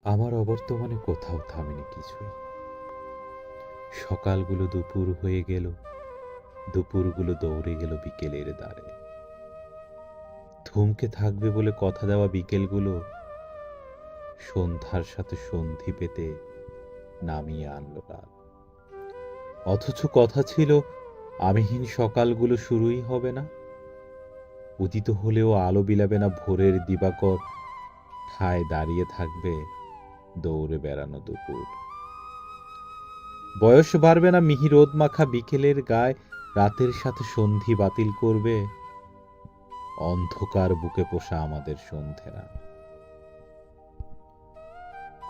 আমার অবর্তমানে কোথাও থামেনি কিছুই। সকালগুলো দুপুর হয়ে গেল, দুপুরগুলো দৌড়ে গেল বিকেলের দ্বারে। থমকে থাকবে বলে কথা দেওয়া বিকেলগুলো সন্ধ্যার সাথে সন্ধি পেতে নামিয়ে আনলো রাত। অথচ কথা ছিল আমিহীন সকালগুলো শুরুই হবে না। উদিত হলেও আলো বিলাবে না ভোরের দিবাকর, ঠায় দাঁড়িয়ে থাকবে দৌড়ে বেড়ানো দুপুর। বয়স বাড়বে না মিহি রোদ মাখা বিকেলের গায়ে, রাতের সাথে সন্ধি বাতিল করবে অন্ধকার বুকে পোষা আমাদের সন্ধেরা।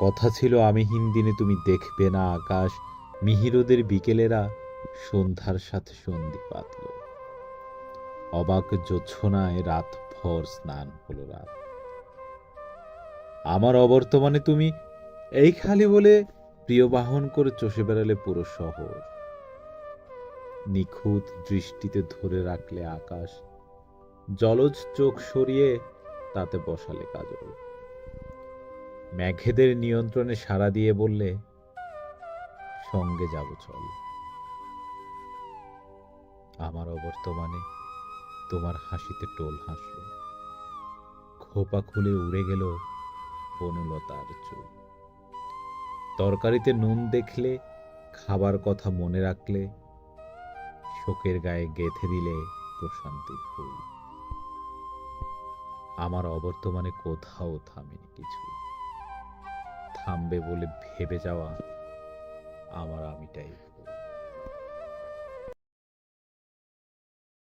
কথা ছিল আমিহীন দিনে তুমি দেখবে না আকাশ, মিহিরোদের বিকেলেরা সন্ধ্যার সাথে সন্ধি পাতল। অবাক জোছনায় রাত ভর স্নান হলো রাত। আমার অবর্তমানে তুমি এই খালি বলে প্রিয় বাহন করে চষে বেড়ালে পুরো শহর। নিখুঁত দৃষ্টিতে ধরে রাখলে আকাশ, জলজ চোখ সরিয়ে তাতে বসালে কাজল। মেঘেদের নিয়ন্ত্রণে সাড়া দিয়ে বললে সঙ্গে যাব চল। আমার অবর্তমানে তোমার হাসিতে টোল হাসল, খোপা খুলে উড়ে গেল বনলতার চুল। তরকারিতে নুন দেখলে, খাবার কথা মনে রাখলে, শোকের গায়ে গেঁথে দিলে প্রশান্তির ফুল। আমার অবর্তমানে কোথাও থামেনি কিছুই। থামবে বলে ভেবে যাওয়া আমার আমিটাই